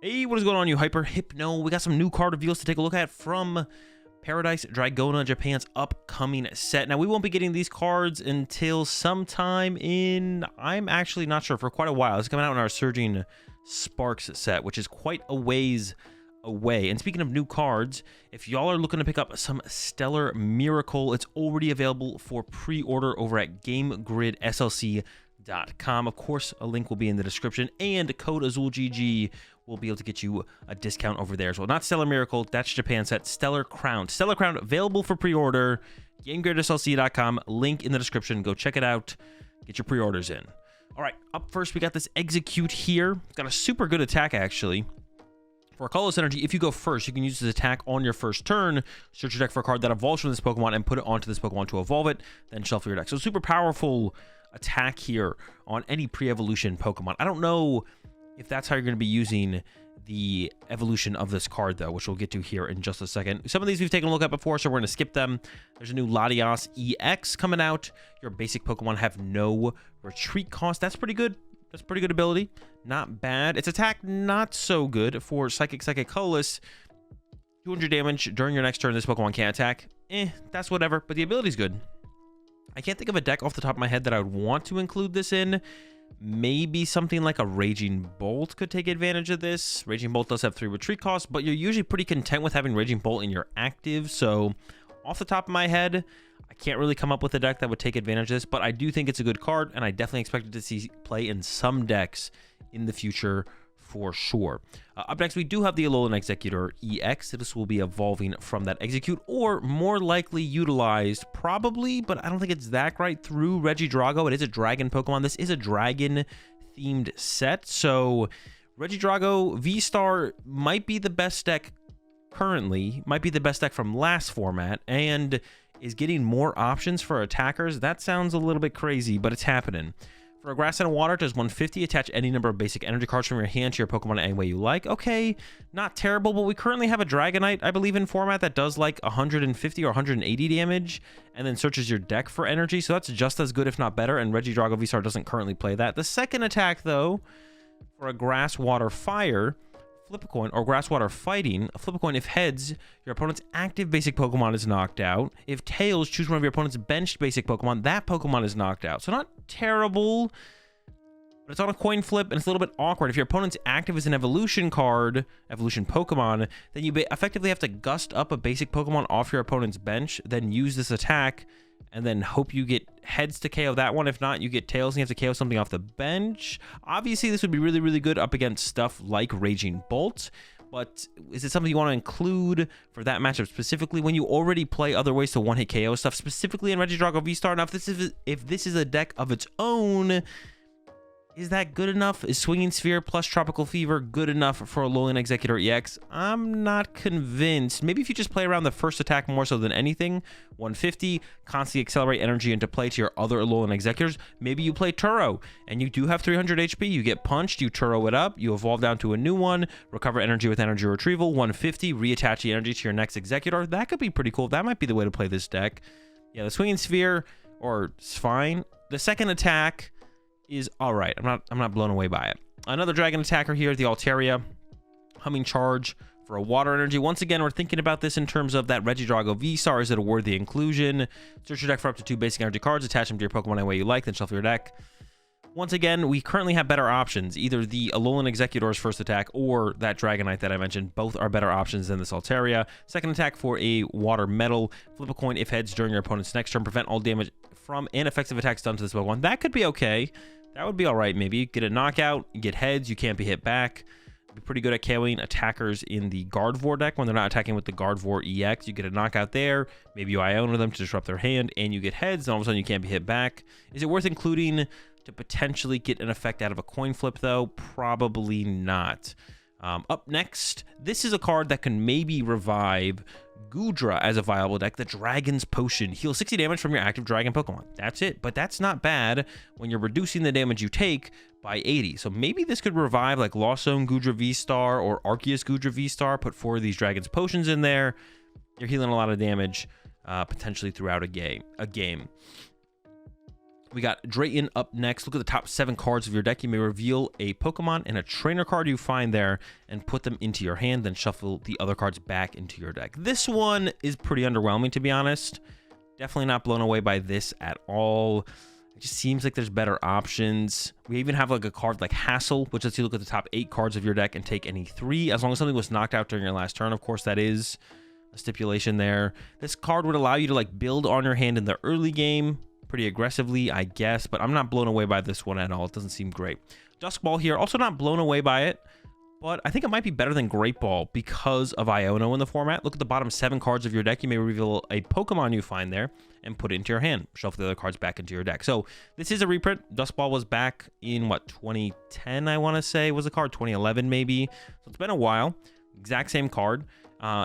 Hey, what is going on, you Hyper Hypno? We got some new card reveals to take a look at from Paradise Dragona, Japan's upcoming set. Now, we won't be getting these cards until sometime in, I'm actually not sure, for quite a while. It's coming out in our Surging Sparks set, which is quite a ways away. And speaking of new cards, if y'all are looking to pick up some Stellar Miracle, it's already available for pre-order over at GameGridSLC.com. Of course, a link will be in the description, and code AzulGG will be able to get you a discount over there as well. Not Stellar Miracle, that's Japan set. Stellar Crown. Stellar Crown available for pre-order. GameGridSLC.com. Link in the description. Go check it out. Get your pre-orders in. All right, up first, we got this Exeggutor here. It's got a super good attack, actually. For a colorless energy, if you go first, you can use this attack on your first turn, search your deck for a card that evolves from this Pokemon, and put it onto this Pokemon to evolve it, then shuffle your deck. So super powerful attack here on any pre-evolution Pokemon. I don't know if that's how you're going to be using the evolution of this card, though, which we'll get to here in just a second. Some of these we've taken a look at before, so we're going to skip them. There's a new Latias EX coming out. Your basic Pokemon have no retreat cost. That's pretty good. That's pretty good ability. Not bad. Its attack, not so good. For Psychic Colorless, 200 damage during your next turn. This Pokemon can't attack. That's whatever, but the ability's good. I can't think of a deck off the top of my head that I would want to include this in. Maybe something like a Raging Bolt could take advantage of this. Raging Bolt does have 3 retreat costs, but you're usually pretty content with having Raging Bolt in your active. So off the top of my head, I can't really come up with a deck that would take advantage of this, but I do think it's a good card, and I definitely expect it to see play in some decks in the future for sure. Up next, we do have the Alolan Exeggutor EX. This will be evolving from that Execute, or more likely utilized, probably, but I don't think it's that great, through Regidrago. It is a dragon Pokemon. This is a dragon-themed set, so Regidrago V-Star might be the best deck currently, might be the best deck from last format, and is getting more options for attackers. That sounds a little bit crazy, but it's happening. For a Grass and Water, it does 150. Attach any number of basic energy cards from your hand to your Pokemon any way you like. Okay, not terrible, but we currently have a Dragonite, I believe, in format that does like 150 or 180 damage, and then searches your deck for energy, so that's just as good, if not better, and Regidrago V-Star doesn't currently play that. The second attack, though, for a Grass, Water, Fire, flip a coin, or Grass, Water, Fighting, flip a coin. If heads, your opponent's active basic Pokemon is knocked out. If tails, choose one of your opponent's benched basic Pokemon. That Pokemon is knocked out. So not terrible, but it's on a coin flip, and it's a little bit awkward. If your opponent's active is an evolution card, evolution Pokemon, then you effectively have to gust up a basic Pokemon off your opponent's bench, then use this attack, and then hope you get heads to KO that one. If not, you get tails and you have to KO something off the bench. Obviously, this would be really, really good up against stuff like Raging Bolt, but is it something you want to include for that matchup specifically when you already play other ways to one-hit KO stuff, specifically in Regidrago V-Star? Now, if this is a deck of its own, is that good enough? Is Swinging Sphere plus Tropical Fever good enough for Alolan Exeggutor EX? I'm not convinced. Maybe if you just play around the first attack more so than anything, 150, constantly accelerate energy into play to your other Alolan Exeggutors. Maybe you play Turo, and you do have 300 HP. You get punched, you Turo it up, you evolve down to a new one, recover energy with energy retrieval, 150, reattach the energy to your next Exeggutor. That could be pretty cool. That might be the way to play this deck. Yeah, the Swinging Sphere, or it's fine. The second attack is all right. I'm not blown away by it. Another dragon attacker here, the Altaria, Humming Charge for a water energy. Once again, we're thinking about this in terms of that Regidrago V-Star. Is it a worthy inclusion? Search your deck for up to 2 basic energy cards, attach them to your Pokemon any way you like, then shuffle your deck. Once again, we currently have better options. Either the Alolan Exeggutor's first attack or that Dragonite that I mentioned. Both are better options than this Altaria. Second attack for a Water Metal. Flip a coin if heads during your opponent's next turn. Prevent all damage from and effective attacks done to this Pokemon. That could be okay. That would be all right, maybe. Get a knockout, you get heads, you can't be hit back. Be pretty good at KOing attackers in the Gardevoir deck when they're not attacking with the Gardevoir EX. You get a knockout there. Maybe you Iona them to disrupt their hand, and you get heads, and all of a sudden you can't be hit back. Is it worth including to potentially get an effect out of a coin flip, though? Probably not. Up next, this is a card that can maybe revive Goodra as a viable deck. The Dragon's Potion. Heal 60 damage from your active dragon Pokemon. That's it, but that's not bad when you're reducing the damage you take by 80. So maybe this could revive like Lost Zone Goodra V-Star or Arceus Goodra V-Star. Put 4 of these Dragon's Potions in there. You're healing a lot of damage potentially throughout a game. We got Drayton up next. Look at the top 7 cards of your deck. You may reveal a Pokemon and a trainer card you find there and put them into your hand, then shuffle the other cards back into your deck. This one is pretty underwhelming, to be honest. Definitely not blown away by this at all. It just seems like there's better options. We even have like a card like Hassle, which lets you look at the top 8 cards of your deck and take any 3, as long as something was knocked out during your last turn. Of course, that is a stipulation there. This card would allow you to like build on your hand in the early game pretty aggressively, I guess, but I'm not blown away by this one at all. It doesn't seem great. Dusk Ball here, also not blown away by it, but I think it might be better than Great Ball because of Iono in the format. Look at the bottom 7 cards of your deck. You may reveal a Pokemon you find there and put it into your hand. Shuffle the other cards back into your deck. So this is a reprint. Dusk Ball was back in, what, 2010, I want to say, was the card? 2011, maybe. So it's been a while. Exact same card.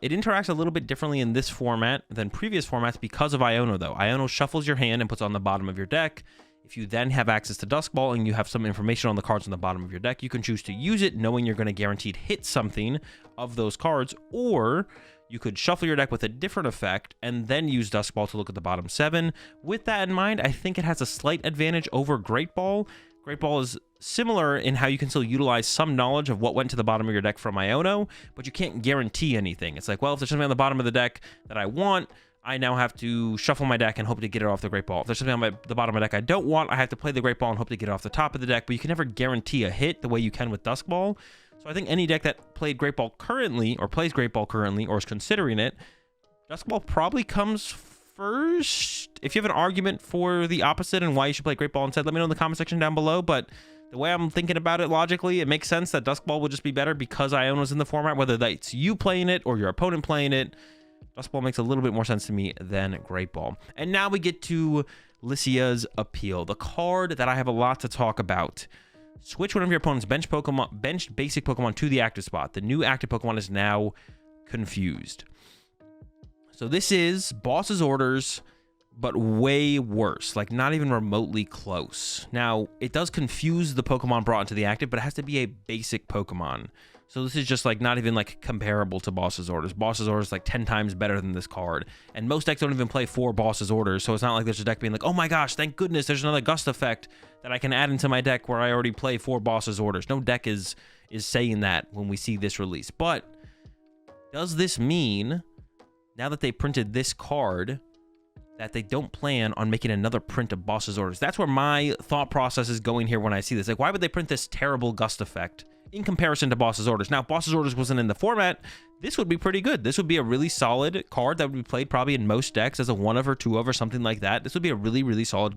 It interacts a little bit differently in this format than previous formats because of Iono, though. Iono shuffles your hand and puts it on the bottom of your deck. If you then have access to Dusk Ball and you have some information on the cards on the bottom of your deck, you can choose to use it knowing you're going to guaranteed hit something of those cards, or you could shuffle your deck with a different effect and then use Dusk Ball to look at the bottom 7. With that in mind, I think it has a slight advantage over Great Ball. Great Ball is similar in how you can still utilize some knowledge of what went to the bottom of your deck from Iono, but you can't guarantee anything. It's like, well, if there's something on the bottom of the deck that I want, I now have to shuffle my deck and hope to get it off the Great Ball. If there's something on the bottom of my deck I don't want, I have to play the Great Ball and hope to get it off the top of the deck, but you can never guarantee a hit the way you can with Dusk Ball. So I think any deck that played Great Ball currently, or plays Great Ball currently, or is considering it, Dusk Ball probably comes first. If you have an argument for the opposite and why you should play Great Ball instead, let me know in the comment section down below, but the way I'm thinking about it logically, it makes sense that Dusk Ball would just be better because Iono's in the format, whether that's you playing it or your opponent playing it. Dusk Ball makes a little bit more sense to me than Great Ball. And now we get to Lisia's Appeal, the card that I have a lot to talk about. Switch one of your opponent's benched basic Pokemon to the active spot. The new active Pokemon is now Confused. So this is Boss's Orders, but way worse, like not even remotely close. Now, it does confuse the Pokemon brought into the active, but it has to be a basic Pokemon. So this is just like not even like comparable to Boss's Orders. Boss's Orders is like 10 times better than this card. And most decks don't even play 4 Boss's Orders. So it's not like there's a deck being like, oh my gosh, thank goodness there's another Gust effect that I can add into my deck where I already play 4 Boss's Orders. No deck is saying that when we see this release. But does this mean, now that they printed this card, that they don't plan on making another print of Boss's Orders? That's where my thought process is going here when I see this. Like, why would they print this terrible Gust effect in comparison to Boss's Orders? Now, if Boss's Orders wasn't in the format, this would be pretty good. This would be a really solid card that would be played probably in most decks as a 1 of or 2 of or something like that. This would be a really solid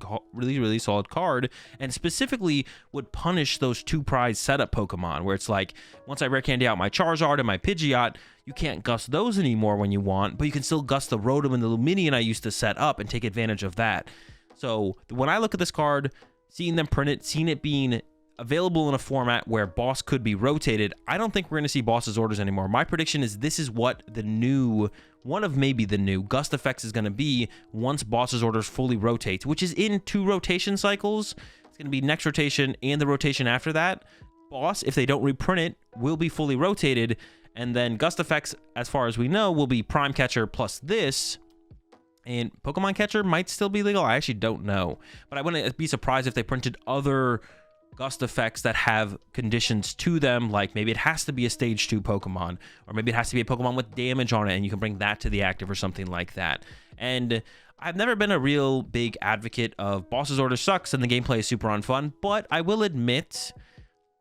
card, and specifically would punish those 2 prize setup Pokemon, where it's like, once I rare candy out my Charizard and my Pidgeot, you can't gust those anymore when you want, but you can still gust the Rotom and the Luminion I used to set up and take advantage of that. So when I look at this card, seeing them print it, seeing it being available in a format where Boss could be rotated, I don't think we're going to see Boss's Orders anymore. My prediction is this is what the new, one of maybe the new Gust effects is going to be once Boss's Orders fully rotates, which is in 2 rotation cycles. It's going to be next rotation and the rotation after that. Boss, if they don't reprint it, will be fully rotated, and then Gust effects, as far as we know, will be Prime Catcher plus this, and Pokemon Catcher might still be legal. I actually don't know, but I wouldn't be surprised if they printed other Gust effects that have conditions to them, like maybe it has to be a stage 2 Pokemon, or maybe it has to be a Pokemon with damage on it and you can bring that to the active or something like that. And I've never been a real big advocate of Boss's Order sucks and the gameplay is super unfun, but I will admit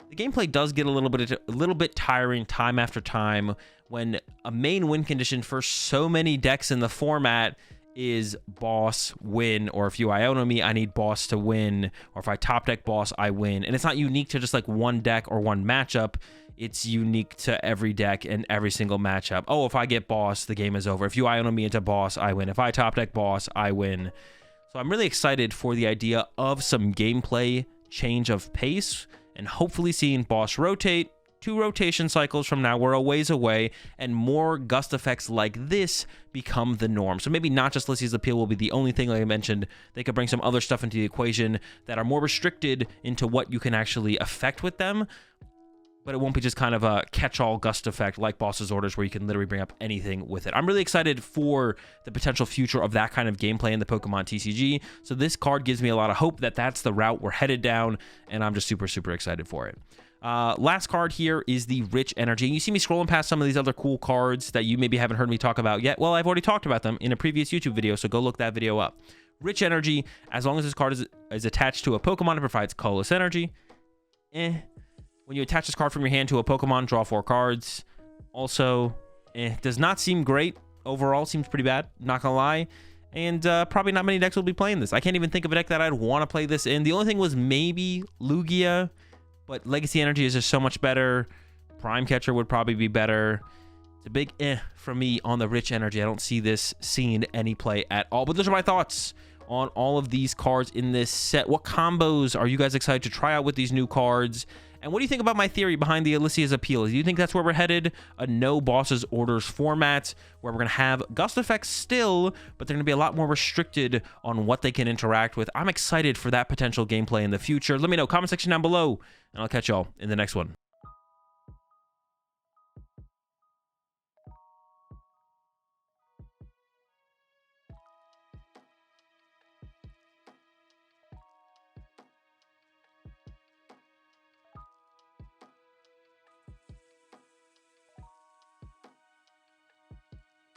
the gameplay does get a little bit tiring time after time when a main win condition for so many decks in the format is Boss win, or if you Iono me, I need Boss to win, or if I top deck Boss, I win. And it's not unique to just like one deck or one matchup. It's unique to every deck and every single matchup. Oh, if I get Boss, the game is over. If you Iono me into Boss, I win. If I top deck Boss, I win. So I'm really excited for the idea of some gameplay change of pace and hopefully seeing Boss rotate. 2 rotation cycles from now, we're a ways away, and more Gust effects like this become the norm. So maybe not just Lisia's Appeal will be the only thing, like I mentioned. They could bring some other stuff into the equation that are more restricted into what you can actually affect with them. but it won't be just kind of a catch-all gust effect like Boss's Orders where you can literally bring up anything with it. I'm really excited for the potential future of that kind of gameplay in the Pokemon TCG. So this card gives me a lot of hope that that's the route we're headed down, and I'm just super, super excited for it. Last card here is the Rich Energy. You see me scrolling past some of these other cool cards that you maybe haven't heard me talk about yet. Well, I've already talked about them in a previous YouTube video, so go look that video up. Rich Energy, as long as this card is attached to a Pokemon, it provides colorless energy. When you attach this card from your hand to a Pokemon, draw 4 cards. Also, does not seem great. Overall, seems pretty bad, not gonna lie. And probably not many decks will be playing this. I can't even think of a deck that I'd want to play this in. The only thing was maybe Lugia, but Legacy Energy is just so much better. Prime Catcher would probably be better. It's a big from me on the Rich Energy. I don't see this seeing any play at all. But those are my thoughts on all of these cards in this set. What combos are you guys excited to try out with these new cards? And what do you think about my theory behind the Lisia's appeal? Do you think that's where we're headed? A no Boss's Orders format where we're going to have Gust effects still, but they're going to be a lot more restricted on what they can interact with. I'm excited for that potential gameplay in the future. Let me know, comment section down below, and I'll catch y'all in the next one.